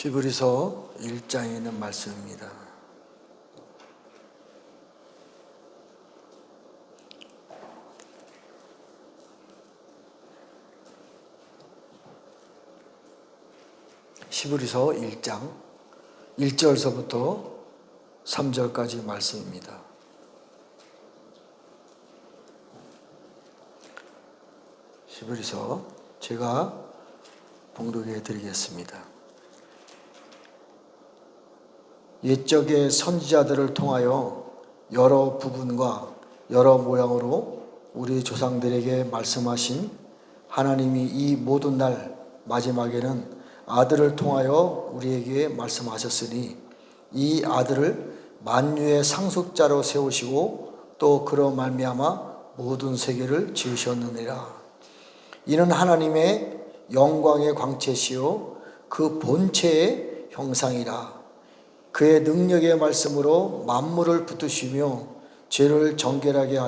히브리서 1장에 있는 말씀입니다. 히브리서 1장 1절서부터 3절까지 말씀입니다. 히브리서 제가 봉독해 드리겠습니다. 옛적의 선지자들을 통하여 여러 부분과 여러 모양으로 우리 조상들에게 말씀하신 하나님이 이 모든 날 마지막에는 아들을 통하여 우리에게 말씀하셨으니 이 아들을 만유의 상속자로 세우시고 또 그로 말미암아 모든 세계를 지으셨느니라. 이는 하나님의 영광의 광채시요 그 본체의 형상이라. 그의 능력의 말씀으로 만물을 붙드시며 죄를 정결하게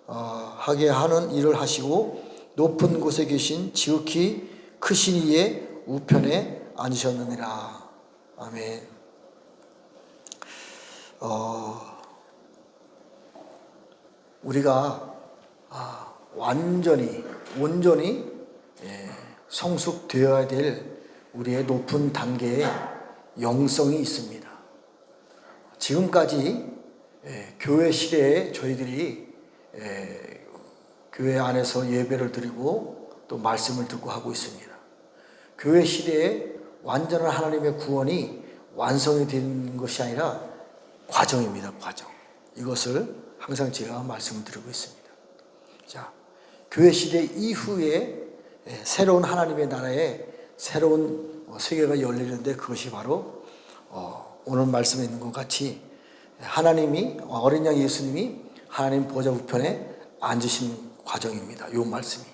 하게 하는 일을 하시고 높은 곳에 계신 지극히 크신 이의 우편에 앉으셨느니라. 아멘. 우리가 온전히 성숙되어야 될 우리의 높은 단계의 영성이 있습니다. 지금까지 교회 시대에 저희들이 교회 안에서 예배를 드리고 또 말씀을 듣고 하고 있습니다. 교회 시대에 완전한 하나님의 구원이 완성이 된 것이 아니라 과정입니다. 과정. 이것을 항상 제가 말씀을 드리고 있습니다. 자, 교회 시대 이후에 새로운 하나님의 나라에 새로운 세계가 열리는데 그것이 바로 오늘 말씀에 있는 것 같이 하나님이 어린 양 예수님이 하나님 보좌 우편에 앉으신 과정입니다. 이 말씀이.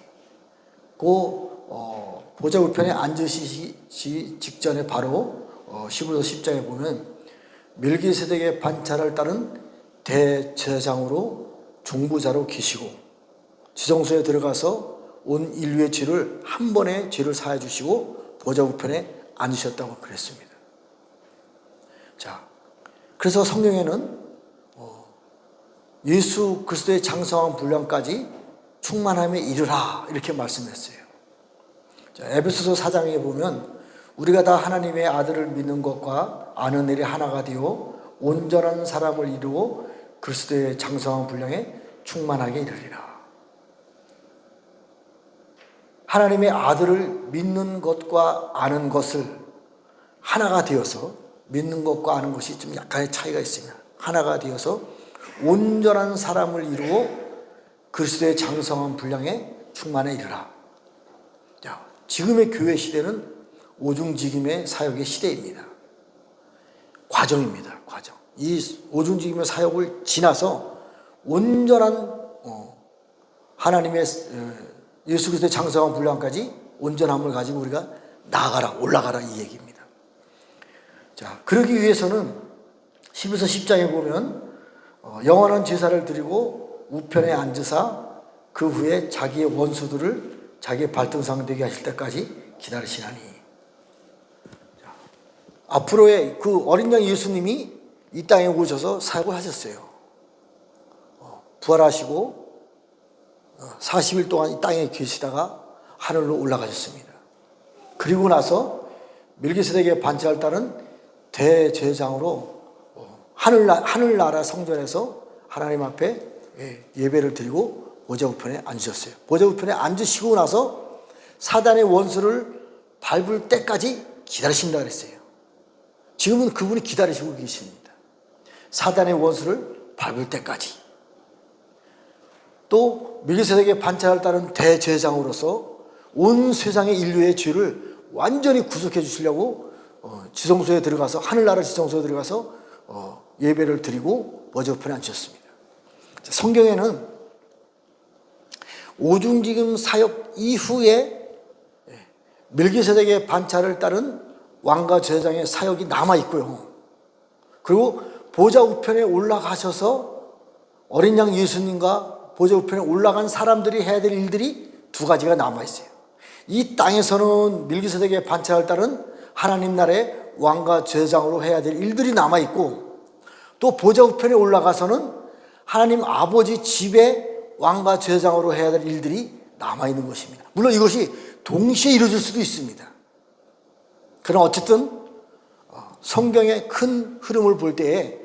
보좌 우편에 앉으시기 직전에 바로 히브리서 10장에 보면 멜기세덱의 반차를 따른 대제사장으로 중보자로 계시고 지성소에 들어가서 온 인류의 죄를 한 번에 죄를 사해 주시고 보좌 우편에 앉으셨다고 그랬습니다. 자, 그래서 성경에는 예수 그리스도의 장성한 분량까지 충만함에 이르라 이렇게 말씀했어요. 자, 에베소서 4장에 보면 우리가 다 하나님의 아들을 믿는 것과 아는 일이 하나가 되어 온전한 사람을 이루어 그리스도의 장성한 분량에 충만하게 이르리라. 하나님의 아들을 믿는 것과 아는 것을 하나가 되어서 믿는 것과 아는 것이 좀 약간의 차이가 있으면 하나가 되어서 온전한 사람을 이루어 그리스도의 장성한 분량에 충만해 이르라. 자, 지금의 교회 시대는 오중직임의 사역의 시대입니다. 과정입니다. 과정. 이 오중직임의 사역을 지나서 온전한 하나님의 예수 그리스도의 장성한 분량까지 온전함을 가지고 우리가 나아가라, 올라가라 이 얘기입니다. 자, 그러기 위해서는 히브리서 10장에 보면 영원한 제사를 드리고 우편에 앉으사 그 후에 자기의 원수들을 자기의 발등상 되게 하실 때까지 기다리시나니. 자, 앞으로의 그 어린 양 예수님이 이 땅에 오셔서 사역을 하셨어요. 부활하시고 40일 동안 이 땅에 계시다가 하늘로 올라가셨습니다. 그리고 나서 멜기세덱의 반차를 따른 대제사장으로 하늘나라 성전에서 하나님 앞에 예배를 드리고 보좌 우편에 앉으셨어요. 보좌 우편에 앉으시고 나서 사단의 원수를 밟을 때까지 기다리신다 그랬어요. 지금은 그분이 기다리시고 계십니다. 사단의 원수를 밟을 때까지. 또 멜기세덱의 반차를 따른 대제사장으로서 온 세상의 인류의 죄를 완전히 구속해 주시려고 지성소에 들어가서 하늘나라 지성소에 들어가서 예배를 드리고 보좌 우편에 앉으셨습니다. 성경에는 오중직임 사역 이후에 멜기세덱의 반차를 따른 왕과 제사장의 사역이 남아 있고요. 그리고 보좌 우편에 올라가셔서 어린 양 예수님과 보좌 우편에 올라간 사람들이 해야 될 일들이 두 가지가 남아 있어요. 이 땅에서는 멜기세덱의 반차를 따른 하나님 나라의 왕과 제사장으로 해야 될 일들이 남아있고, 또 보좌 우편에 올라가서는 하나님 아버지 집에 왕과 제사장으로 해야 될 일들이 남아있는 것입니다. 물론 이것이 동시에 이루어질 수도 있습니다. 그러나 어쨌든 성경의 큰 흐름을 볼 때에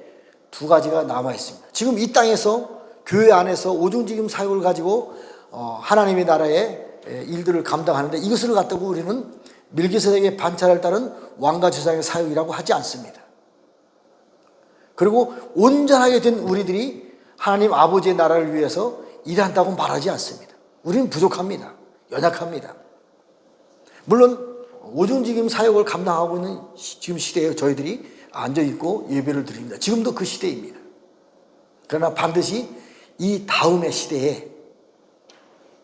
두 가지가 남아있습니다. 지금 이 땅에서 교회 안에서 오중지kim 사역을 가지고 하나님의 나라의 일들을 감당하는데, 이것을 갖다고 우리는 밀기세덱의 반차를 따른 왕과 제사장의 사역이라고 하지 않습니다. 그리고 온전하게 된 우리들이 하나님 아버지의 나라를 위해서 일한다고 말하지 않습니다. 우리는 부족합니다. 연약합니다. 물론 오중지kim 사역을 감당하고 있는 지금 시대에 저희들이 앉아있고 예배를 드립니다. 지금도 그 시대입니다. 그러나 반드시 이 다음의 시대에,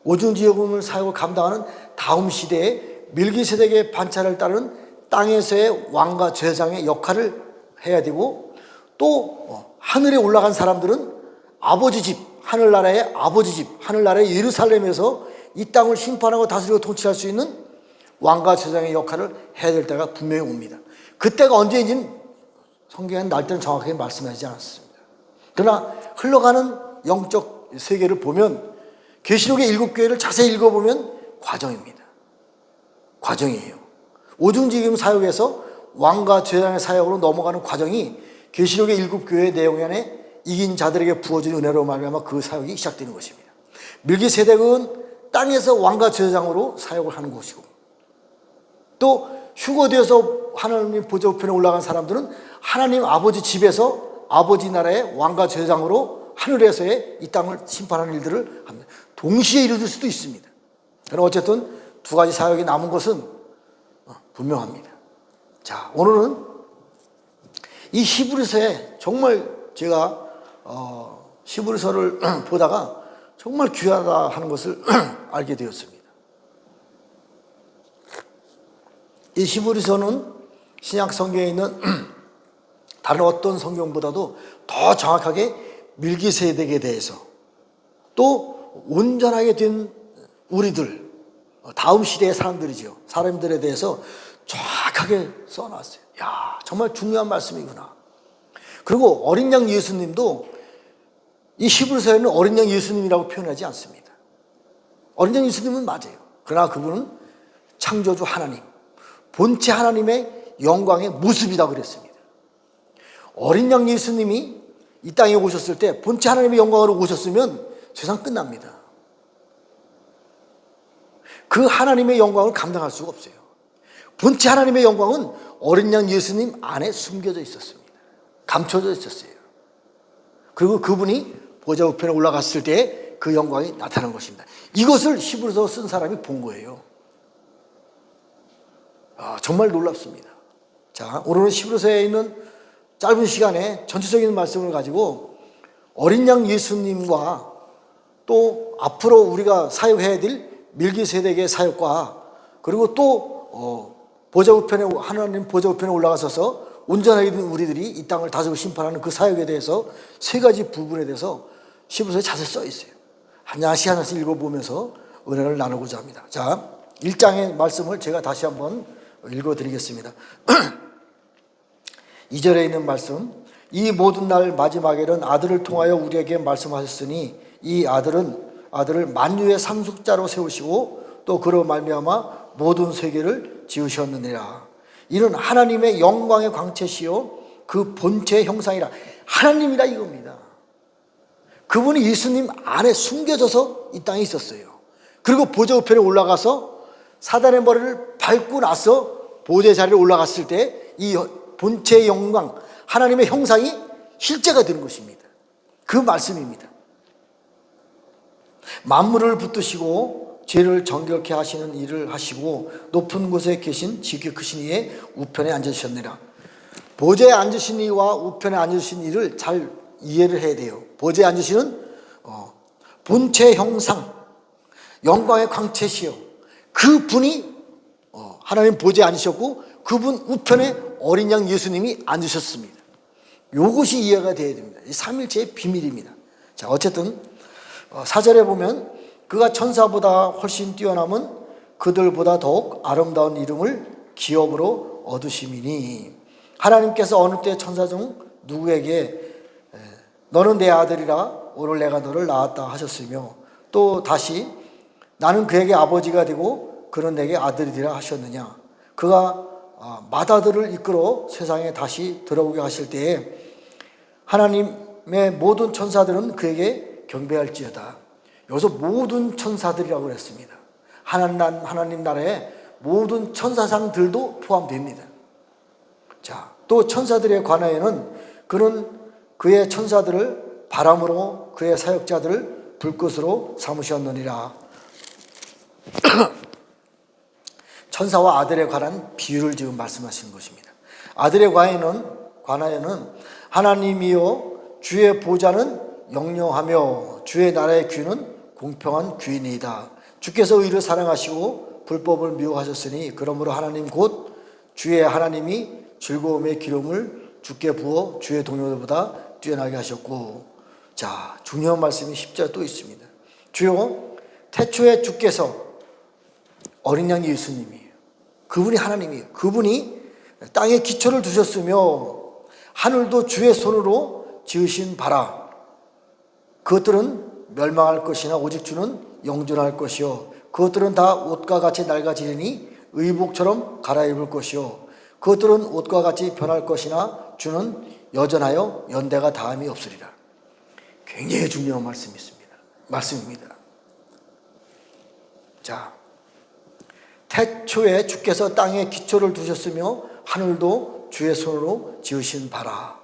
오중지kim 사역을 감당하는 다음 시대에 밀기세덱의 반차를 따르는 땅에서의 왕과 제사장의 역할을 해야 되고, 또 하늘에 올라간 사람들은 아버지 집, 하늘나라의 아버지 집, 하늘나라의 예루살렘에서 이 땅을 심판하고 다스리고 통치할 수 있는 왕과 제사장의 역할을 해야 될 때가 분명히 옵니다. 그때가 언제인지는 성경에는 날짜는 정확하게 말씀하지 않았습니다. 그러나 흘러가는 영적 세계를 보면, 계시록의 7교회를 자세히 읽어보면 과정입니다. 과정이에요. 오중지kim 사역에서 왕과 제사장의 사역으로 넘어가는 과정이 계시록의 7교회의 내용 안에 이긴 자들에게 부어진 은혜로 말미암아 그 사역이 시작되는 것입니다. 밀기세덱은 땅에서 왕과 제사장으로 사역을 하는 것이고, 또 휴거되어서 하나님 보좌 우편에 올라간 사람들은 하나님 아버지 집에서 아버지 나라의 왕과 제사장으로 하늘에서의 이 땅을 심판하는 일들을 합니다. 동시에 이루어질 수도 있습니다. 그러나 어쨌든 두 가지 사역이 남은 것은 분명합니다. 자, 오늘은 이 히브리서에 정말 제가 히브리서를 보다가 정말 귀하다 하는 것을 알게 되었습니다. 이 히브리서는 신약 성경에 있는 다른 어떤 성경보다도 더 정확하게 밀기세덱에 대해서, 또 온전하게 된 우리들, 다음 시대의 사람들에 대해서 정확하게 써놨어요. 야, 정말 중요한 말씀이구나. 그리고 어린 양 예수님도 이 히브리서에는 어린 양 예수님이라고 표현하지 않습니다. 어린 양 예수님은 맞아요. 그러나 그분은 창조주 하나님, 본체 하나님의 영광의 모습이다 그랬습니다. 어린 양 예수님이 이 땅에 오셨을 때 본체 하나님의 영광으로 오셨으면 세상 끝납니다. 그 하나님의 영광을 감당할 수가 없어요. 본체 하나님의 영광은 어린 양 예수님 안에 숨겨져 있었습니다. 감춰져 있었어요. 그리고 그분이 보좌 우편에 올라갔을 때 그 영광이 나타난 것입니다. 이것을 히브리서 쓴 사람이 본 거예요. 정말 놀랍습니다. 자, 오늘은 히브리서에 있는 짧은 시간에 전체적인 말씀을 가지고 어린 양 예수님과 또 앞으로 우리가 사역해야 될 밀기세덱의 사역과, 그리고 또 보좌 우편에, 하나님 보좌 우편에 올라가셔서 온전하게 된 우리들이 이 땅을 다스리고 심판하는 그 사역에 대해서 세 가지 부분에 대해서 히브리서에 자세히 써 있어요. 하나씩 하나씩 읽어보면서 은혜를 나누고자 합니다. 자, 1장의 말씀을 제가 다시 한번 읽어드리겠습니다. 2절에 있는 말씀, 이 모든 날 마지막에는 아들을 통하여 우리에게 말씀하셨으니 이 아들을 만유의 상속자로 세우시고 또 그로 말미암아 모든 세계를 지으셨느니라. 이는 하나님의 영광의 광채시요 그 본체의 형상이라. 하나님이라 이겁니다. 그분이 예수님 안에 숨겨져서 이 땅에 있었어요. 그리고 보좌 우편에 올라가서 사단의 머리를 밟고 나서 보좌 자리에 올라갔을 때 이 본체의 영광, 하나님의 형상이 실제가 되는 것입니다. 그 말씀입니다. 만물을 붙드시고 죄를 정결케 하시는 일을 하시고 높은 곳에 계신 지극히 크신 이의 우편에 앉으셨느니라. 보좌에 앉으신 이와 우편에 앉으신 이를 잘 이해를 해야 돼요. 보좌에 앉으시는 본체 형상, 영광의 광채시요 그 분이 하나님 보좌에 앉으셨고 그분 우편에 어린 양 예수님이 앉으셨습니다. 이것이 이해가 돼야 됩니다. 이 삼일체의 비밀입니다. 자, 어쨌든 4절에 보면 그가 천사보다 훨씬 뛰어남은 그들보다 더욱 아름다운 이름을 기업으로 얻으심이니 하나님께서 어느 때 천사 중 누구에게 너는 내 아들이라 오늘 내가 너를 낳았다 하셨으며 또 다시 나는 그에게 아버지가 되고 그는 내게 아들이라 하셨느냐. 그가 맏아들을 이끌어 세상에 다시 들어오게 하실 때에 하나님의 모든 천사들은 그에게 경배할지어다. 여기서 모든 천사들이라고 그랬습니다. 하나님 나라에 모든 천사상들도 포함됩니다. 자, 또 천사들에 관하여는 그는 그의 천사들을 바람으로 그의 사역자들을 불꽃으로 삼으셨느니라. 천사와 아들에 관한 비유를 지금 말씀하시는 것입니다. 아들에 관하여는 하나님이여 주의 보좌는 영영하며 주의 나라의 규는 공평한 규이니이다. 주께서 의를 사랑하시고 불법을 미워하셨으니 그러므로 하나님 곧 주의 하나님이 즐거움의 기름을 주께 부어 주의 동료들보다 뛰어나게 하셨고. 자, 중요한 말씀이 10절 또 있습니다. 주여 태초에 주께서 어린 양 예수님이에요. 그분이 하나님이에요. 그분이 땅에 기초를 두셨으며 하늘도 주의 손으로 지으신 바라. 그것들은 멸망할 것이나 오직 주는 영존할 것이요 그것들은 다 옷과 같이 낡아지리니 의복처럼 갈아입을 것이요 그것들은 옷과 같이 변할 것이나 주는 여전하여 연대가 다함이 없으리라. 굉장히 중요한 말씀입니다. 자, 태초에 주께서 땅에 기초를 두셨으며 하늘도 주의 손으로 지으신 바라.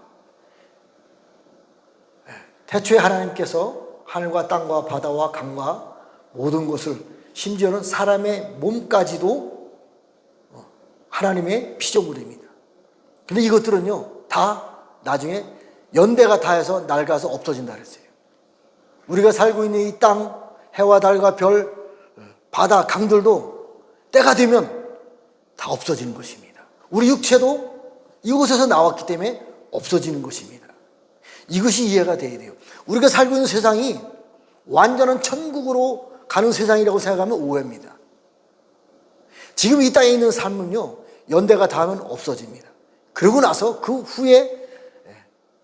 태초에 하나님께서 하늘과 땅과 바다와 강과 모든 것을, 심지어는 사람의 몸까지도 하나님의 피조물입니다. 근데 이것들은요 다 나중에 연대가 다해서 낡아서 없어진다 그랬어요. 우리가 살고 있는 이 땅, 해와 달과 별, 바다, 강들도 때가 되면 다 없어지는 것입니다. 우리 육체도 이곳에서 나왔기 때문에 없어지는 것입니다. 이것이 이해가 돼야 돼요. 우리가 살고 있는 세상이 완전한 천국으로 가는 세상이라고 생각하면 오해입니다. 지금 이 땅에 있는 삶은요 연대가 닿으면 없어집니다. 그러고 나서 그 후에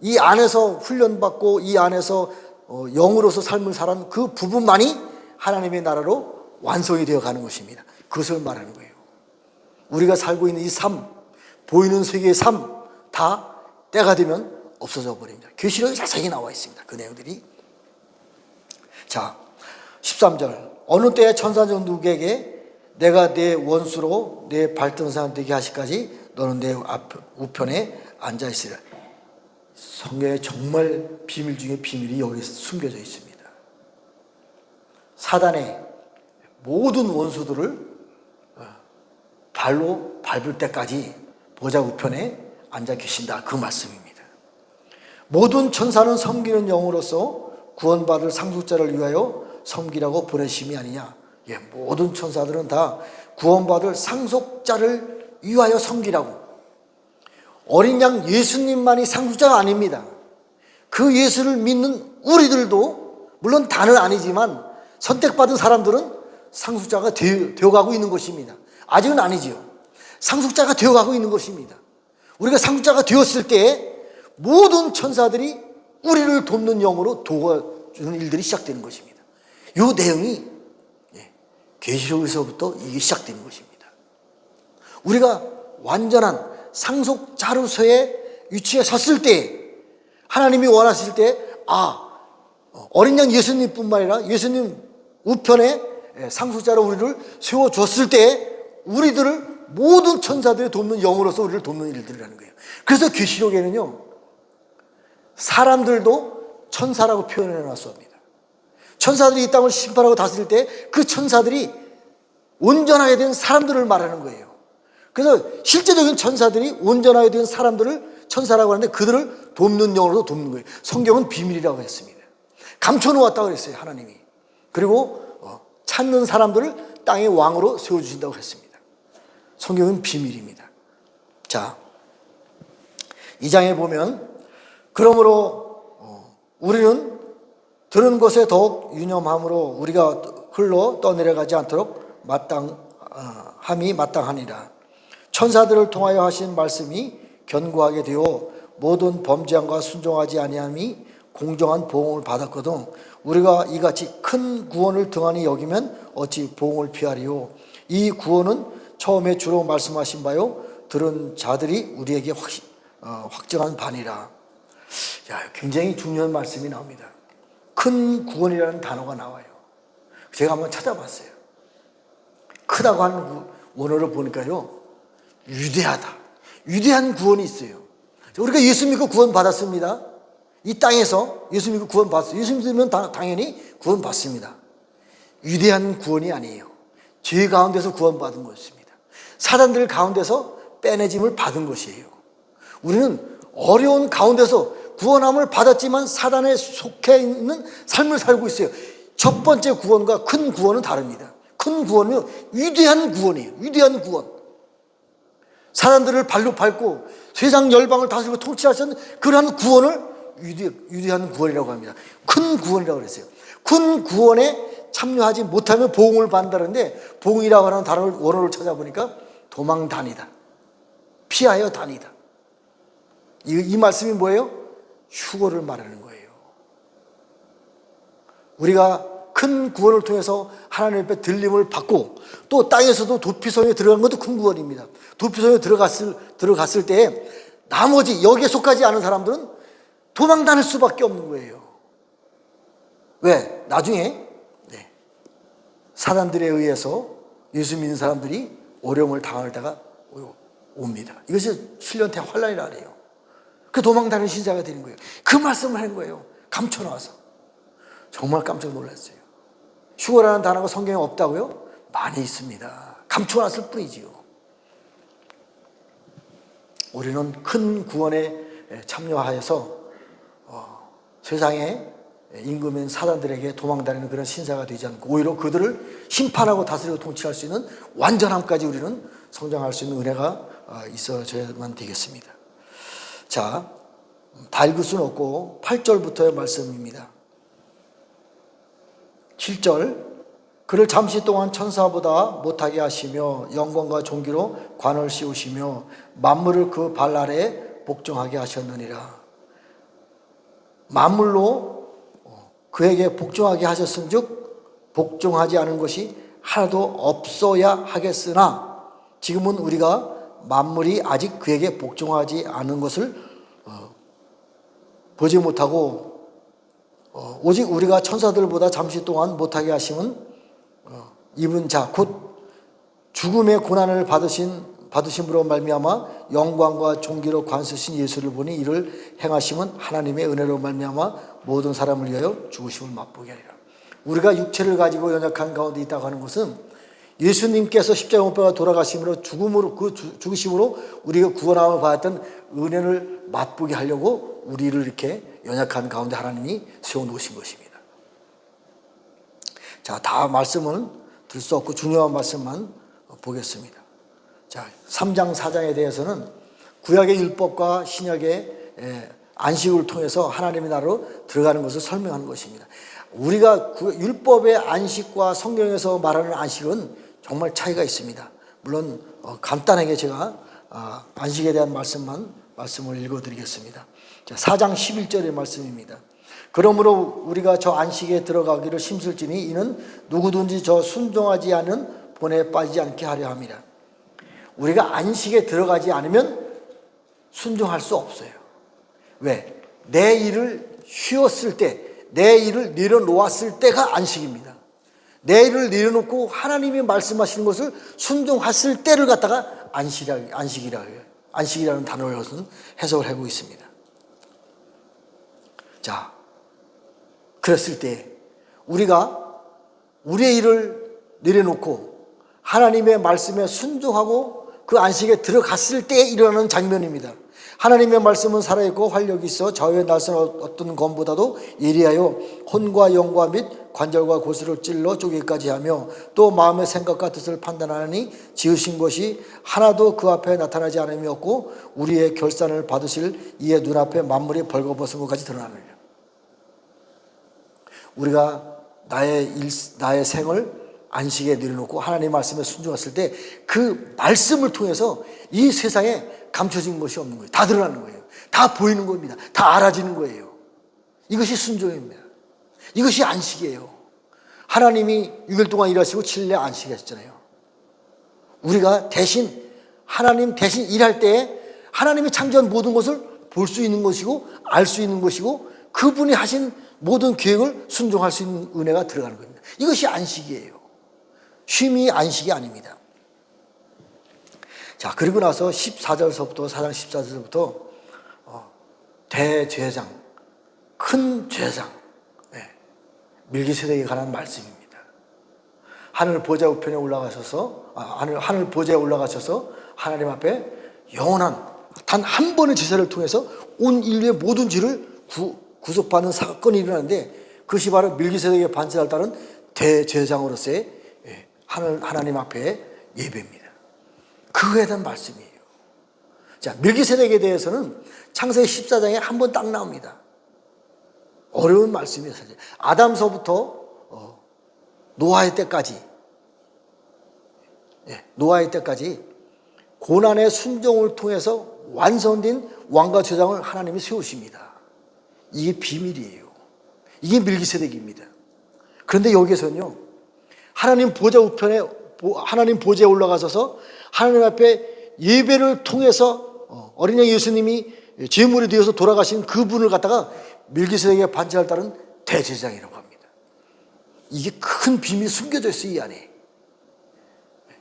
이 안에서 훈련받고 이 안에서 영으로서 삶을 살아온 그 부분만이 하나님의 나라로 완성이 되어 가는 것입니다. 그것을 말하는 거예요. 우리가 살고 있는 이 삶, 보이는 세계의 삶 다 때가 되면 없어져 버립니다. 계시록에 자세히 나와 있습니다. 그 내용들이. 자, 13절. 어느 때에 천사 중 누구에게 내가 내 원수로 내 발등상 되게 하시까지 너는 내 우편에 앉아있으리라. 성경에 정말 비밀 중에 비밀이 여기 숨겨져 있습니다. 사단의 모든 원수들을 발로 밟을 때까지 보좌 우편에 앉아 계신다. 그 말씀입니다. 모든 천사는 섬기는 영으로서 구원받을 상속자를 위하여 섬기라고 보내심이 아니냐. 예, 모든 천사들은 다 구원받을 상속자를 위하여 섬기라고. 어린 양 예수님만이 상속자가 아닙니다. 그 예수를 믿는 우리들도 물론 다는 아니지만 선택받은 사람들은 상속자가 되어가고 있는 것입니다. 아직은 아니지요. 상속자가 되어가고 있는 것입니다. 우리가 상속자가 되었을 때 모든 천사들이 우리를 돕는 영으로 도와주는 일들이 시작되는 것입니다. 이 내용이 계시록에서부터 이게 시작되는 것입니다. 우리가 완전한 상속자로서의 위치에 섰을 때 하나님이 원하실 때 어린 양 예수님뿐만 아니라 예수님 우편에 상속자로 우리를 세워줬을 때 우리들을 모든 천사들이 돕는 영으로서 우리를 돕는 일들이라는 거예요. 그래서 계시록에는요 사람들도 천사라고 표현해 놨습니다. 천사들이 이 땅을 심판하고 다스릴 때 그 천사들이 온전하게 된 사람들을 말하는 거예요. 그래서 실제적인 천사들이 온전하게 된 사람들을 천사라고 하는데 그들을 돕는 영으로도 돕는 거예요. 성경은 비밀이라고 했습니다. 감춰놓았다고 그랬어요, 하나님이. 그리고 찾는 사람들을 땅의 왕으로 세워주신다고 했습니다. 성경은 비밀입니다. 자, 이 장에 보면 그러므로 우리는 들은 것에 더욱 유념함으로 우리가 흘러 떠내려가지 않도록 마땅함이 마땅하니라. 천사들을 통하여 하신 말씀이 견고하게 되어 모든 범죄함과 순종하지 아니함이 공정한 보응을 받았거든 우리가 이같이 큰 구원을 등한히 여기면 어찌 보응을 피하리요. 이 구원은 처음에 주로 말씀하신 바요 들은 자들이 우리에게 확증한 바니라. 굉장히 중요한 말씀이 나옵니다. 큰 구원이라는 단어가 나와요. 제가 한번 찾아봤어요. 크다고 하는 원어를 보니까요 위대하다, 위대한 구원이 있어요. 우리가 예수 믿고 구원 받았습니다. 이 땅에서 예수 믿고 구원 받았어요. 예수 믿으면 당연히 구원 받습니다. 위대한 구원이 아니에요. 죄 가운데서 구원 받은 것입니다. 사단들 가운데서 빼내짐을 받은 것이에요. 우리는 어려운 가운데서 구원함을 받았지만 사단에 속해 있는 삶을 살고 있어요. 첫 번째 구원과 큰 구원은 다릅니다. 큰 구원은 위대한 구원이에요. 위대한 구원. 사람들을 발로 밟고 세상 열방을 다스리고 통치하시는 그러한 구원을 위대한 구원이라고 합니다. 큰 구원이라고 그랬어요. 큰 구원에 참여하지 못하면 보응을 받는다는데 보응이라고 하는 단어를 원어를 찾아보니까 도망 다니다, 피하여 다니다. 이 말씀이 뭐예요? 휴거를 말하는 거예요. 우리가 큰 구원을 통해서 하나님 앞에 들림을 받고 또 땅에서도 도피성에 들어가는 것도 큰 구원입니다. 도피성에 들어갔을 때 나머지 여기에 속하지 않은 사람들은 도망 다닐 수밖에 없는 거예요. 왜? 나중에 사단들에 의해서 예수 믿는 사람들이 어려움을 당할 때가 옵니다. 이것이 7년대 환란이라 그래요. 그 도망 다니는 신자가 되는 거예요. 그 말씀을 한 거예요. 감춰놔서. 정말 깜짝 놀랐어요. 휴거라는 단어가 성경에 없다고요? 많이 있습니다. 감춰놨을 뿐이지요. 우리는 큰 구원에 참여하여서 세상에 임금인 사단들에게 도망다니는 그런 신사가 되지 않고 오히려 그들을 심판하고 다스리고 통치할 수 있는 완전함까지 우리는 성장할 수 있는 은혜가 있어져야만 되겠습니다. 자, 다 읽을 수는 없고 8절부터의 말씀입니다. 7절, 그를 잠시 동안 천사보다 못하게 하시며 영광과 존귀로 관을 씌우시며 만물을 그 발 아래에 복종하게 하셨느니라. 만물로 그에게 복종하게 하셨은즉 복종하지 않은 것이 하나도 없어야 하겠으나 지금은 우리가 만물이 아직 그에게 복종하지 않은 것을 보지 못하고 오직 우리가 천사들보다 잠시 동안 못하게 하심은 입은 자 곧 죽음의 고난을 받으심으로 말미암아 영광과 존귀로 관쓰신 예수를 보니 이를 행하심은 하나님의 은혜로 말미암아 모든 사람을 위하여 죽으심을 맛보게 하리라. 우리가 육체를 가지고 연약한 가운데 있다고 하는 것은 예수님께서 십자가 못 박아 돌아가심으로 죽으심으로 우리가 구원함을 받았던 은혜를 맛보게 하려고 우리를 이렇게 연약한 가운데 하나님이 세워놓으신 것입니다. 자, 다 말씀은 들 수 없고 중요한 말씀만 보겠습니다. 자, 3장 4장에 대해서는 구약의 율법과 신약의 안식을 통해서 하나님의 나라로 들어가는 것을 설명하는 것입니다. 우리가 율법의 안식과 성경에서 말하는 안식은 정말 차이가 있습니다. 물론 간단하게 제가 안식에 대한 말씀을 읽어드리겠습니다. 자, 4장 11절의 말씀입니다. 그러므로 우리가 저 안식에 들어가기를 힘쓸지니 이는 누구든지 저 순종하지 않은 본에 빠지지 않게 하려 함이라. 우리가 안식에 들어가지 않으면 순종할 수 없어요. 왜? 내 일을 쉬었을 때, 내 일을 내려놓았을 때가 안식입니다. 내 일을 내려놓고 하나님이 말씀하시는 것을 순종했을 때를 갖다가 안식이라고 해요. 안식이라는 단어를 해석을 하고 있습니다. 자, 그랬을 때 우리가 우리의 일을 내려놓고 하나님의 말씀에 순종하고 그 안식에 들어갔을 때 일어나는 장면입니다. 하나님의 말씀은 살아있고 활력이 있어 좌우의 낯선 어떤 검보다도 예리하여 혼과 영과 및 관절과 고수를 찔러 쪼개기까지 하며 또 마음의 생각과 뜻을 판단하니 지으신 것이 하나도 그 앞에 나타나지 않음이 없고 우리의 결산을 받으실 이의 눈앞에 만물이 벌거벗은 것까지 드러나느니라. 우리가 나의 생을 안식에 내려놓고 하나님의 말씀에 순종했을 때 그 말씀을 통해서 이 세상에 감춰진 것이 없는 거예요. 다 드러나는 거예요. 다 보이는 겁니다. 다 알아지는 거예요. 이것이 순종입니다. 이것이 안식이에요. 하나님이 6일 동안 일하시고 7일에 안식하셨잖아요. 우리가 대신 하나님 대신 일할 때에 하나님이 창조한 모든 것을 볼 수 있는 것이고 알 수 있는 것이고 그분이 하신 모든 계획을 순종할 수 있는 은혜가 들어가는 겁니다. 이것이 안식이에요. 쉼이 안식이 아닙니다. 자, 그리고 나서 14절서부터 4장 14절부터 대제사장, 큰 제사장, 밀기세덱에 관한 말씀입니다. 하늘 보좌 우편에 올라가셔서 하늘 보좌에 올라가셔서 하나님 앞에 영원한 단 한 번의 제사를 통해서 온 인류의 모든 죄를 구속받는 사건이 일어나는데 그것이 바로 밀기세덱의 반차를 따른 대제사장으로서의 하나님 앞에 예배입니다. 그거에 대한 말씀이에요. 자, 밀기세덱에 대해서는 창세기 14장에 한 번 딱 나옵니다. 어려운 말씀이에요. 사실 아담서부터 노아의 때까지 고난의 순종을 통해서 완성된 왕과 제사장을 하나님이 세우십니다. 이게 비밀이에요. 이게 밀기세덱입니다. 그런데 여기에서는요, 하나님 보좌에 올라가셔서 하나님 앞에 예배를 통해서 어린 양 예수님이 제물이 되어서 돌아가신 그분을 갖다가 밀기세덱의 반차를 따른 대제사장이라고 합니다. 이게 큰 비밀이 숨겨져 있어요, 이 안에.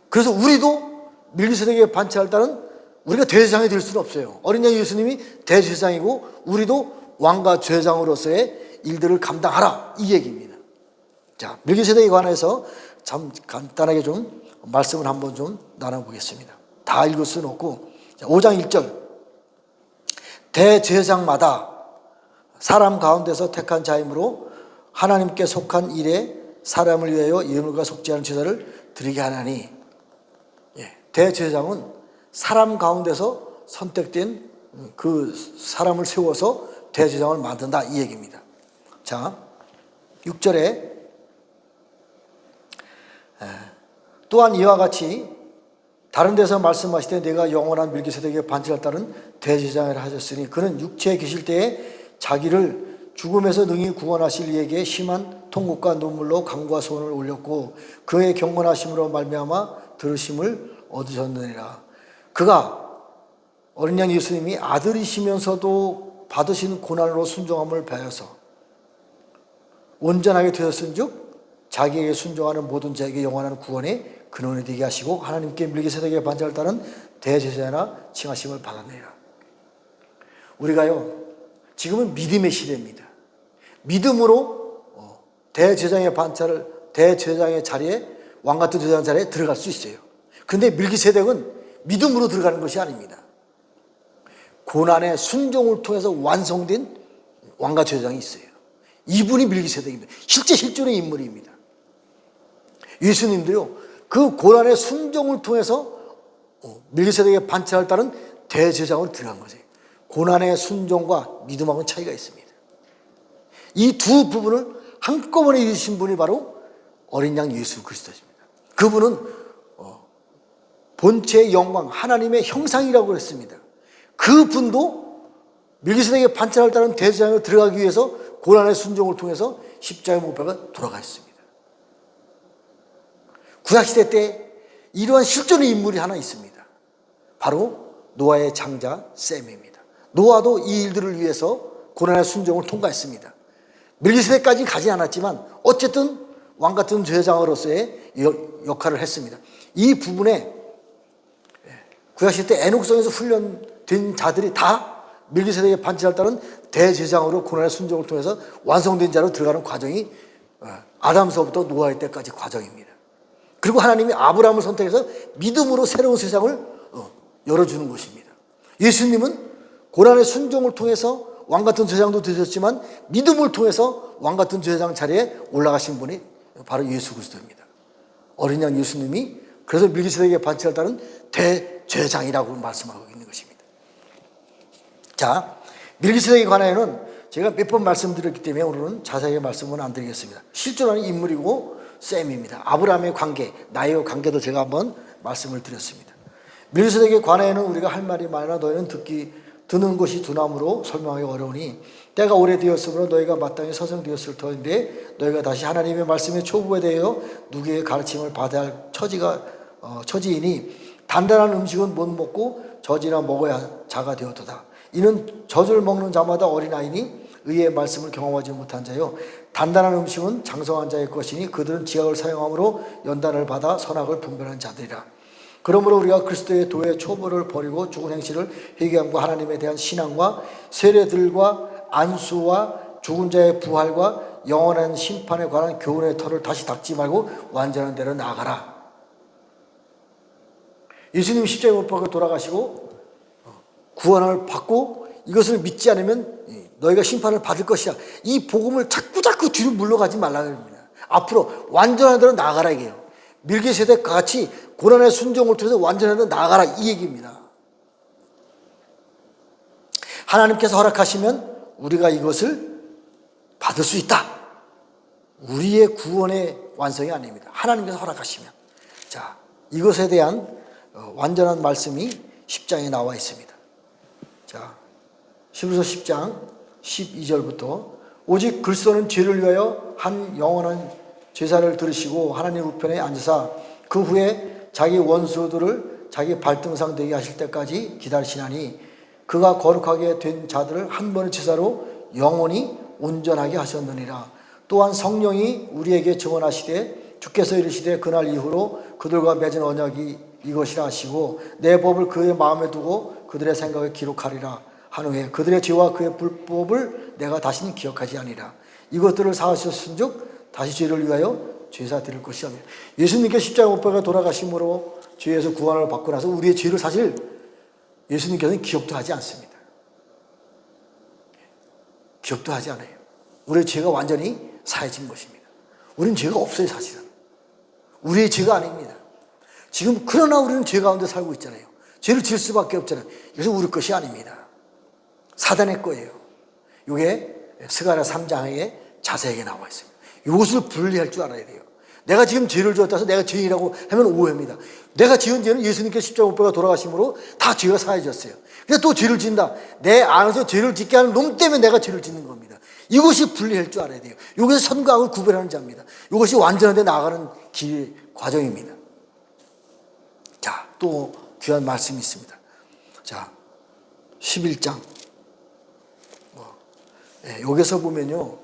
그래서 우리도 밀기세덱의 반차를 따른 우리가 대제사장이 될 수는 없어요. 어린 양 예수님이 대제사장이고 우리도 왕과 제사장으로서의 일들을 감당하라, 이 얘기입니다. 자, 밀기세덱에 관해서 참 간단하게 좀 말씀을 한번 좀 나눠보겠습니다. 다 읽을 수는 없고, 5장 1절 대제사장마다 사람 가운데서 택한 자이므로 하나님께 속한 일에 사람을 위하여 예물과 속지 않은 제사를 드리게 하나니, 대제사장은 사람 가운데서 선택된 그 사람을 세워서 대제사장을 만든다, 이 얘기입니다. 자, 6절에 또한 이와 같이 다른 데서 말씀하시되 내가 영원한 밀기세덱의 반차를 따른 대제사장이라 하셨으니 그는 육체에 계실 때에 자기를 죽음에서 능히 구원하실 이에게 심한 통곡과 눈물로 강과 소원을 올렸고 그의 경건하심으로 말미암아 들으심을 얻으셨느니라. 그가 어린 양 예수님이 아들이시면서도 받으신 고난으로 순종함을 배워서 온전하게 되었은즉 자기에게 순종하는 모든 자에게 영원한 구원의 근원이 되게 하시고 하나님께 밀기세덱의 반차를 따른 대제사장이라 칭하심을 받았느니라. 우리가요, 지금은 믿음의 시대입니다. 믿음으로 대제사장의 자리에, 왕같은 제사장 자리에 들어갈 수 있어요. 그런데 밀기세덱은 믿음으로 들어가는 것이 아닙니다. 고난의 순종을 통해서 완성된 왕과 제사장이 있어요. 이분이 밀기세덱입니다. 실존의 인물입니다. 예수님도요, 그 고난의 순종을 통해서 밀기세덱의 반차를 따른 대제사장으로 들어간 거죠. 고난의 순종과 믿음하고는 차이가 있습니다. 이 두 부분을 한꺼번에 이루신 분이 바로 어린 양 예수 그리스도입니다. 그분은 본체의 영광, 하나님의 형상이라고 했습니다. 그분도 밀기세덱의 반차를 따른 대제사장으로 들어가기 위해서 고난의 순종을 통해서 십자가에 못 박아 돌아갔습니다. 구약시대 때 이러한 실존의 인물이 하나 있습니다. 바로 노아의 장자 셈입니다. 노아도 이 일들을 위해서 고난의 순종을 통과했습니다. 밀기세덱까지는 가지 않았지만 어쨌든 왕같은 제사장으로서의 역할을 했습니다. 이 부분에 구약시대 때 에녹성에서 훈련된 자들이 다 밀기세덱의 반차를 따른 대제사장으로 고난의 순종을 통해서 완성된 자로 들어가는 과정이 아담서부터 노아의 때까지 과정입니다. 그리고 하나님이 아브라함을 선택해서 믿음으로 새로운 세상을 열어주는 것입니다. 예수님은 고난의 순종을 통해서 왕같은 제사장도 되셨지만 믿음을 통해서 왕같은 제사장 자리에 올라가신 분이 바로 예수 그리스도입니다. 어린 양 예수님이 그래서 밀기세덱의 반차를 따른 대제사장이라고 말씀하고 있는 것입니다. 자, 밀기세덱에 관하여는 제가 몇 번 말씀드렸기 때문에 오늘은 자세하게 말씀은 안 드리겠습니다. 실존하는 인물이고 셈입니다. 아브라함의 관계, 나의 관계도 제가 한번 말씀을 드렸습니다. 멜기세덱에 관하여는 우리가 할 말이 많으나 너희는 듣는 것이 두나무로 설명하기 어려우니 때가 오래되었으므로 너희가 마땅히 서성되었을 터인데 너희가 다시 하나님의 말씀의 초보에 대하여 누구의 가르침을 받아야 할 처지이니 단단한 음식은 못 먹고 젖이나 먹어야 자가 되었도다. 이는 젖을 먹는 자마다 어린아이니 의의 말씀을 경험하지 못한 자요 단단한 음식은 장성한 자의 것이니 그들은 지각을 사용함으로 연단을 받아 선악을 분별하는 자들이라. 그러므로 우리가 그리스도의 도의 초보를 버리고 죽은 행실을 회개함과 하나님에 대한 신앙과 세례들과 안수와 죽은 자의 부활과 영원한 심판에 관한 교훈의 털을 다시 닦지 말고 완전한 대로 나아가라. 예수님 십자가에 못 박혀 돌아가시고 구원을 받고 이것을 믿지 않으면 너희가 심판을 받을 것이야. 이 복음을 자꾸 뒤로 물러가지 말라고 합니다. 앞으로 완전한 대로 나아가라 이게요. 멜기세덱과 같이 고난의 순종을 통해서 완전한 대로 나아가라 이 얘기입니다. 하나님께서 허락하시면 우리가 이것을 받을 수 있다. 우리의 구원의 완성이 아닙니다. 하나님께서 허락하시면. 자, 이것에 대한 완전한 말씀이 10장에 나와 있습니다. 자, 히브리서 10장 12절부터 오직 그리스도는 죄를 위하여 한 영원한 제사를 들으시고 하나님 우편에 앉으사 그 후에 자기 원수들을 자기 발등상 되게 하실 때까지 기다리시나니 그가 거룩하게 된 자들을 한 번의 제사로 영원히 온전하게 하셨느니라. 또한 성령이 우리에게 증언하시되 주께서 이르시되 그날 이후로 그들과 맺은 언약이 이것이라 하시고 내 법을 그의 마음에 두고 그들의 생각에 기록하리라 한 후에 그들의 죄와 그의 불법을 내가 다시는 기억하지 아니라. 이것들을 사하셨은즉 다시 죄를 위하여 제사 드릴 것이 아니라. 예수님께 십자가 못 박아 돌아가심으로 죄에서 구원을 받고 나서 우리의 죄를 사실 예수님께서는 기억도 하지 않습니다. 기억도 하지 않아요. 우리의 죄가 완전히 사해진 것입니다. 우리는 죄가 없어요 사실은. 우리의 죄가 아닙니다. 지금 그러나 우리는 죄 가운데 살고 있잖아요. 죄를 지을 수밖에 없잖아요. 이것은 우리 것이 아닙니다. 사단의 거예요. 이게 스가랴 3장에 자세하게 나와 있습니다. 이것을 분리할 줄 알아야 돼요. 내가 지금 죄를 지었다 해서 내가 죄인이라고 하면 오해입니다. 내가 지은 죄는 예수님께 십자가 못 박아 돌아가심으로 다 죄가 사해졌어요. 근데 또 죄를 짓는다. 내 안에서 죄를 짓게 하는 놈 때문에 내가 죄를 짓는 겁니다. 이것이 분리할 줄 알아야 돼요. 이것이 선과 악을 구별하는 자입니다. 이것이 완전한 데 나아가는 길 과정입니다. 자, 또 귀한 말씀이 있습니다. 자, 11장. 여기서 보면요,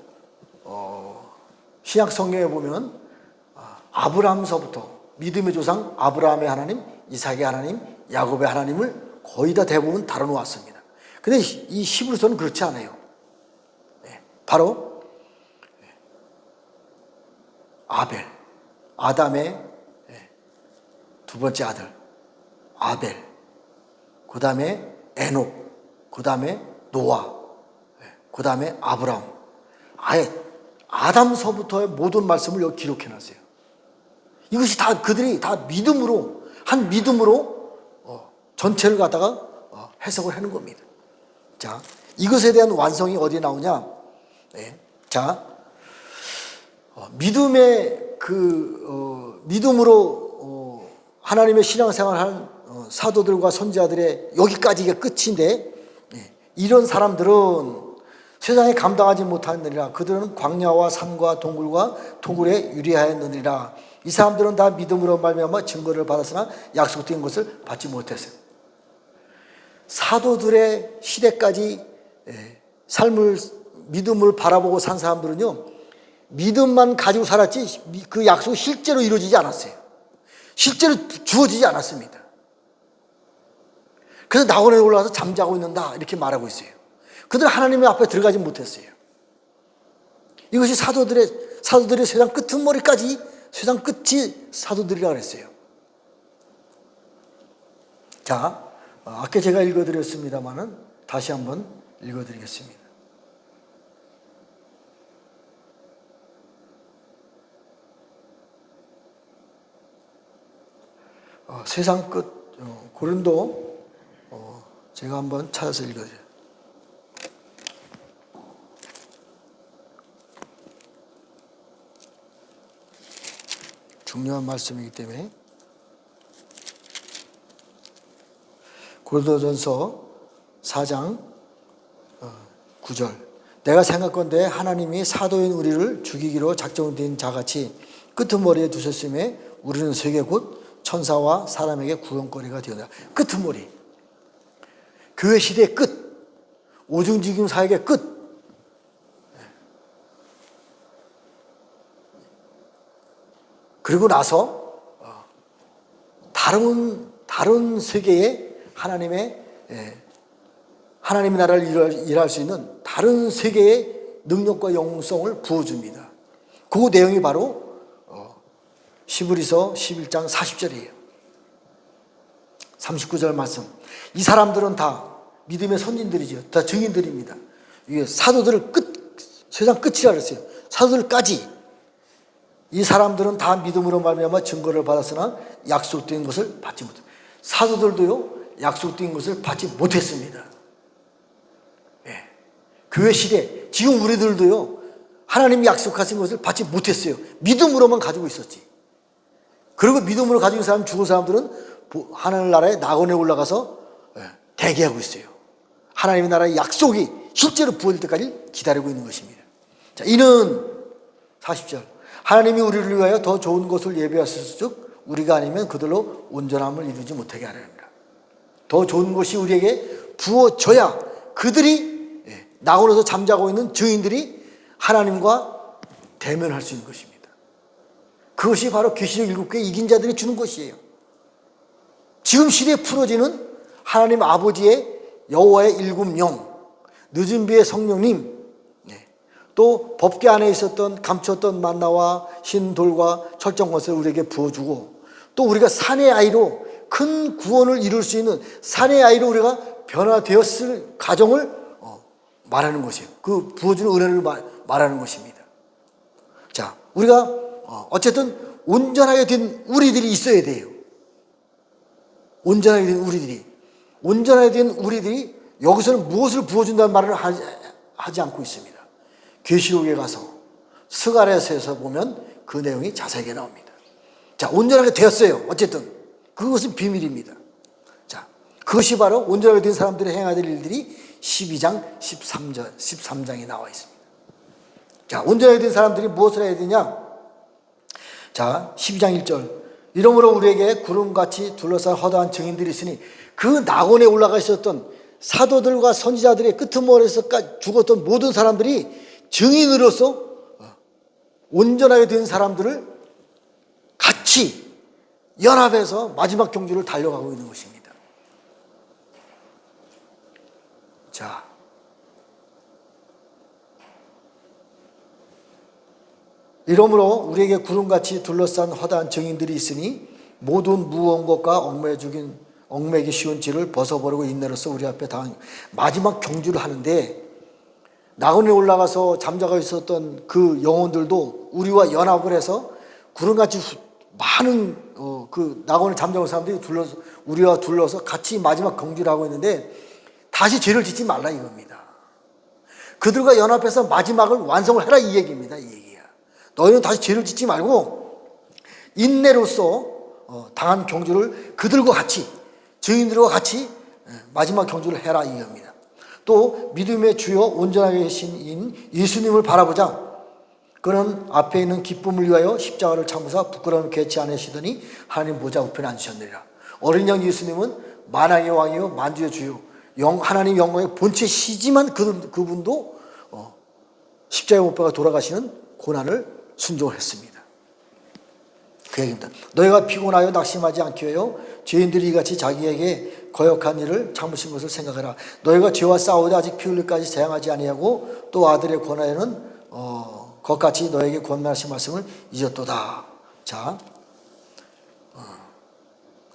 신약 성경에 보면 아브라함서부터 믿음의 조상 아브라함의 하나님, 이삭의 하나님, 야곱의 하나님을 거의 다 대부분 다뤄놓았습니다. 근데 이 히브리서는 그렇지 않아요. 바로 아벨, 아담의 두 번째 아들 아벨, 그 다음에 에녹, 그 다음에 노아, 그 다음에 아브라함. 아예 아담서부터의 모든 말씀을 여기 기록해놨어요. 이것이 다 그들이 다 믿음으로 한 믿음으로 전체를 갖다가 해석을 하는 겁니다. 자, 이것에 대한 완성이 어디에 나오냐? 자, 믿음의 믿음으로 하나님의 신앙생활한 사도들과 선지자들의 여기까지 이게 끝인데, 이런 사람들은 세상에 감당하지 못하느니라. 그들은 광야와 산과 동굴과 토굴에 유리하였느니라. 이 사람들은 다 믿음으로 말미암아 증거를 받았으나 약속된 것을 받지 못했어요. 사도들의 시대까지 삶을 믿음을 바라보고 산 사람들은요, 믿음만 가지고 살았지 그 약속이 실제로 이루어지지 않았어요. 실제로 주어지지 않았습니다. 그래서 낙원에 올라와서 잠자고 있는다 이렇게 말하고 있어요. 그들 하나님의 앞에 들어가지 못했어요. 이것이 사도들의 세상 끝머리까지, 세상 끝이 사도들이라고 그랬어요. 자, 아까 제가 읽어드렸습니다마는 다시 한번 읽어드리겠습니다. 세상 끝 고린도 제가 한번 찾아서 읽어드려요. 중요한 말씀이기 때문에 고린도전서 4장 9절 내가 생각건대 하나님이 사도인 우리를 죽이기로 작정된 자같이 끄트머리에 두셨음에 우리는 세계 곧 천사와 사람에게 구원거리가 되었다. 끄트머리, 교회 시대의 끝, 오중지경 사역의 끝. 그리고 나서 다른 세계에 하나님의 나라를 일할 수 있는 다른 세계의 능력과 영성을 부어줍니다. 그 내용이 바로 히브리서 11장 40절이에요. 39절 말씀. 이 사람들은 다 믿음의 선진들이죠. 다 증인들입니다. 이게 사도들을 세상 끝이라 그랬어요. 사도들까지. 이 사람들은 다 믿음으로 말미암아 증거를 받았으나 약속된 것을 받지 못했어요. 사도들도요, 약속된 것을 받지 못했습니다. 예. 교회 시대, 지금 우리들도요, 하나님이 약속하신 것을 받지 못했어요. 믿음으로만 가지고 있었지. 그리고 믿음으로 가지고 있는 사람, 죽은 사람들은 하늘나라의 낙원에 올라가서 대기하고 있어요. 하나님의 나라의 약속이 실제로 부어질 때까지 기다리고 있는 것입니다. 자, 이는 40절. 하나님이 우리를 위하여 더 좋은 것을 예비하셨을즉 우리가 아니면 그들로 온전함을 이루지 못하게 하려 합니다. 더 좋은 것이 우리에게 부어져야 그들이 낙원에서 잠자고 있는 증인들이 하나님과 대면할 수 있는 것입니다. 그것이 바로 계시록 7개 이긴 자들이 주는 것이에요. 지금 시대에 풀어지는 하나님 아버지의 여호와의 7영, 늦은 비의 성령님, 또 법궤 안에 있었던 감췄던 만나와 흰돌과 철정것을 우리에게 부어주고, 또 우리가 사내 아이로 큰 구원을 이룰 수 있는 사내 아이로 우리가 변화되었을 가정을 말하는 것이에요. 그 부어주는 은혜를 말하는 것입니다. 자, 우리가 어쨌든 온전하게 된 우리들이 있어야 돼요. 온전하게 된 우리들이 여기서는 무엇을 부어준다는 말을 하지 않고 있습니다. 계시록에 가서 스가랴서에서 보면 그 내용이 자세하게 나옵니다. 자, 온전하게 되었어요. 어쨌든 그것은 비밀입니다. 자, 그것이 바로 온전하게 된 사람들이 행해야 될 일들이 12장 13장에 나와 있습니다. 자, 온전하게 된 사람들이 무엇을 해야 되냐? 자, 12장 1절. 이러므로 우리에게 구름같이 둘러싼 허다한 증인들이 있으니 그 낙원에 올라가 있었던 사도들과 선지자들의 끄트머리에서 죽었던 모든 사람들이 증인으로서 온전하게 된 사람들을 같이 연합해서 마지막 경주를 달려가고 있는 것입니다. 자, 이러므로 우리에게 구름같이 둘러싼 허다한 증인들이 있으니 모든 무거운 것과 얽매기 쉬운 질을 벗어버리고 인내로서 우리 앞에 당한 마지막 경주를 하는데, 낙원에 올라가서 잠자고 있었던 그 영혼들도 우리와 연합을 해서 구름같이 많은 그 낙원에 잠자고 있는 사람들이 우리와 둘러서 같이 마지막 경주를 하고 있는데, 다시 죄를 짓지 말라 이겁니다. 그들과 연합해서 마지막을 완성을 해라 이 얘기입니다. 이 얘기야. 너희는 다시 죄를 짓지 말고 인내로서 당한 경주를 그들과 같이, 증인들과 같이 마지막 경주를 해라 이겁니다. 또 믿음의 주요 온전하게 계신 예수님을 바라보자. 그는 앞에 있는 기쁨을 위하여 십자가를 참으사 부끄러움을 개치 않으시더니 하나님 보좌 우편에 앉으셨느니라. 어린 양 예수님은 만왕의 왕이요 만주의 주요 하나님 영광의 본체시지만 그분도 십자가에 못 박아 돌아가시는 고난을 순종했습니다. 그 얘기입니다. 너희가 피곤하여 낙심하지 않게 하여 죄인들이 이같이 자기에게 거역한 일을 참으신 것을 생각하라. 너희가 죄와 싸우되 아직 피 흘릴까지 재앙하지 아니하고 또 아들의 권하에는 것같이 너에게 권면하신 말씀을 잊었도다. 자,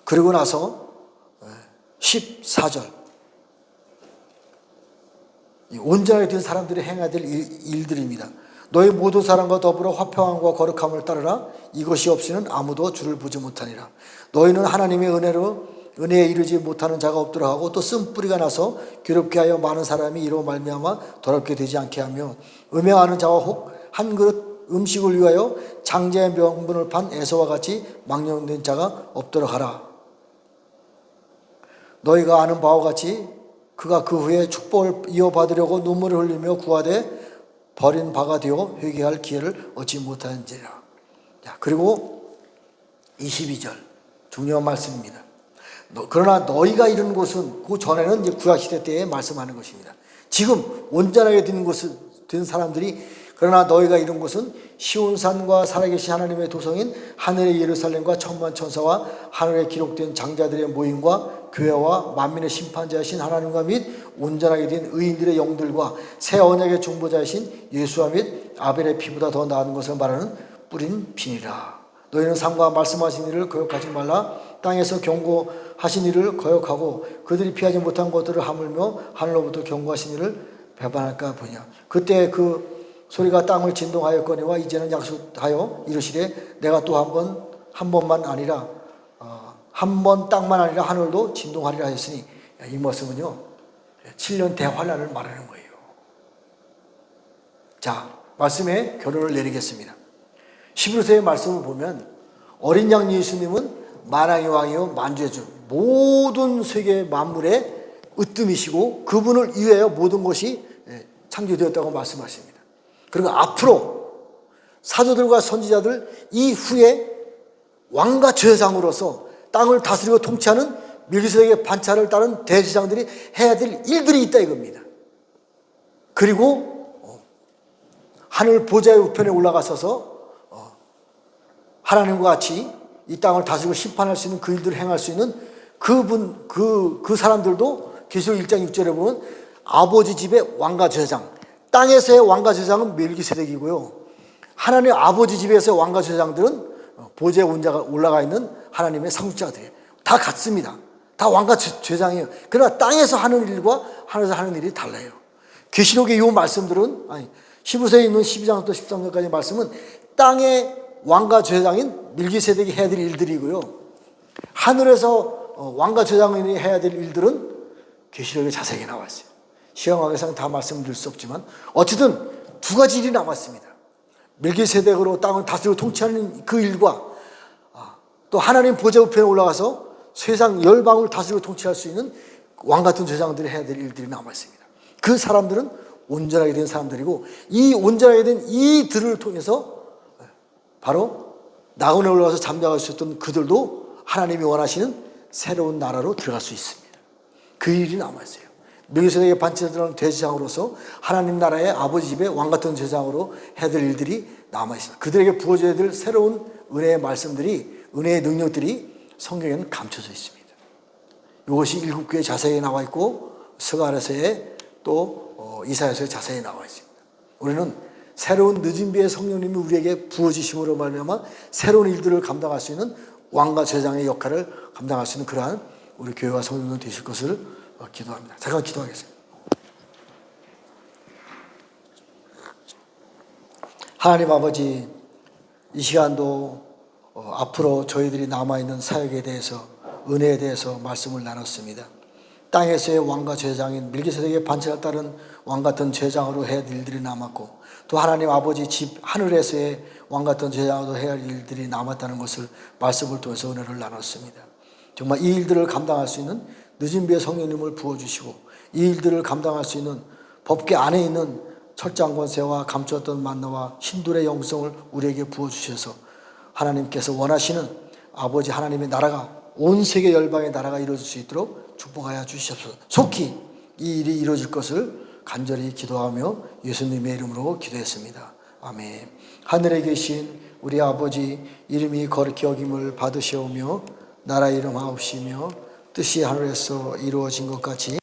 그리고 나서 14절. 온전하게 된 사람들이 행해야 될 일들입니다. 너희 모든 사람과 더불어 화평함과 거룩함을 따르라. 이것이 없이는 아무도 주를 보지 못하니라. 너희는 하나님의 은혜에 이르지 못하는 자가 없도록 하고 또 쓴뿌리가 나서 괴롭게 하여 많은 사람이 이로 말미암아 더럽게 되지 않게 하며 음행하는 자와 혹 한 그릇 음식을 위하여 장자의 명분을 판 에서와 같이 망령된 자가 없도록 하라. 너희가 아는 바와 같이 그가 그 후에 축복을 이어받으려고 눈물을 흘리며 구하되 버린 바가 되어 회개할 기회를 얻지 못하는지라. 자, 그리고 22절 중요한 말씀입니다. 그러나 너희가 이른 곳은, 그 전에는 이제 구약시대 때에 말씀하는 것입니다. 지금 온전하게 된 사람들이, 그러나 너희가 이룬 곳은 시온산과 살아계신 하나님의 도성인 하늘의 예루살렘과 천만 천사와 하늘에 기록된 장자들의 모임과 교회와 만민의 심판자이신 하나님과 및 온전하게 된 의인들의 영들과 새 언약의 중보자이신 예수와 및 아벨의 피보다 더 나은 것을 말하는 뿌린 빈이라. 너희는 상과 말씀하신 일을 거역하지 말라. 땅에서 경고하신 일을 거역하고 그들이 피하지 못한 것들을 하물며 하늘로부터 경고하신 일을 배반할까 보냐. 그때 그 소리가 땅을 진동하였거니와 이제는 약속하여 이르시되 내가 또 한 번만 아니라 한 번 땅만 아니라 하늘도 진동하리라 했으니, 이 말씀은요 7년 대환란을 말하는 거예요. 자, 말씀에 결론을 내리겠습니다. 11세의 말씀을 보면 어린 양 예수님은 만왕의 왕이요 만주의 주, 모든 세계 만물의 으뜸이시고 그분을 위하여 모든 것이 창조되었다고 말씀하십니다. 그리고 앞으로 사도들과 선지자들 이후에 왕과 제사장으로서 땅을 다스리고 통치하는 멜기세덱의 반차를 따른 대제사장들이 해야 될 일들이 있다 이겁니다. 그리고 하늘 보좌의 우편에 올라가서서 하나님과 같이 이 땅을 다스리고 심판할 수 있는 그 일들을 행할 수 있는 그분, 그 사람들도 계시록 1장 6절에 보면 아버지 집의 왕과 제사장, 땅에서의 왕과 제사장은 멜기세덱이고요, 하나님 아버지 집에서의 왕과 제사장들은 보좌에 올라가 있는 하나님의 상속자들이에요. 다 같습니다. 다 왕과 제사장이에요. 그러나 땅에서 하는 일과 하늘에서 하는 일이 달라요. 계시록의 이 말씀들은, 히브리서에 있는 12장부터 13장까지 말씀은 땅의 왕과 제사장인 멜기세덱이 해야 될 일들이고요, 하늘에서 왕과 제사장이 해야 될 일들은 계시록에 자세히 나와 있어요. 시간 관계상 다 말씀드릴 수 없지만 어쨌든 두 가지 일이 남았습니다. 멜기세덱으로 땅을 다스리고 통치하는 그 일과 또 하나님 보좌 우편에 올라가서 세상 열방을 다스리고 통치할 수 있는 왕 같은 제사장들이 해야 될 일들이 남아 있습니다. 그 사람들은 온전하게 된 사람들이고, 이 온전하게 된 이들을 통해서 바로 낙원에 올라가서 잠자고 있었던 그들도 하나님이 원하시는 새로운 나라로 들어갈 수 있습니다. 그 일이 남아 있어요. 멜기세덱의 반차들은 대제사장으로서 하나님 나라의 아버지 집의 왕 같은 제사장으로 해야 될 일들이 남아 있습니다. 그들에게 부어져야 될 새로운 은혜의 말씀들이, 은혜의 능력들이 성경에는 감춰져 있습니다. 이것이 7교에 자세히 나와 있고 스가랴서에 또 이사야서에 자세히 나와 있습니다. 우리는 새로운 늦은 비의 성령님이 우리에게 부어주심으로 말미암아 새로운 일들을 감당할 수 있는 왕과 제사장의 역할을 감당할 수 있는 그러한 우리 교회와 성도들 되실 것을 기도합니다. 잠깐 기도하겠습니다. 하나님 아버지, 이 시간도 앞으로 저희들이 남아있는 사역에 대해서, 은혜에 대해서 말씀을 나눴습니다. 땅에서의 왕과 제사장인 멜기세덱의 반차를 따른 왕 같은 제사장으로 해야 할 일들이 남았고, 또 하나님 아버지 집 하늘에서의 왕 같은 제사장으로 해야 할 일들이 남았다는 것을 말씀을 통해서 은혜를 나눴습니다. 정말 이 일들을 감당할 수 있는 늦은 비의 성령님을 부어주시고, 이 일들을 감당할 수 있는 법궤 안에 있는 철장 권세와 감추었던 만나와 신들의 영성을 우리에게 부어주셔서 하나님께서 원하시는 아버지 하나님의 나라가, 온 세계 열방의 나라가 이루어질 수 있도록 축복하여 주시옵소서. 속히 이 일이 이루어질 것을 간절히 기도하며 예수님의 이름으로 기도했습니다. 아멘. 하늘에 계신 우리 아버지, 이름이 거룩히 여김을 받으시오며 나라 이름 하옵시며 뜻이 하늘에서 이루어진 것 같이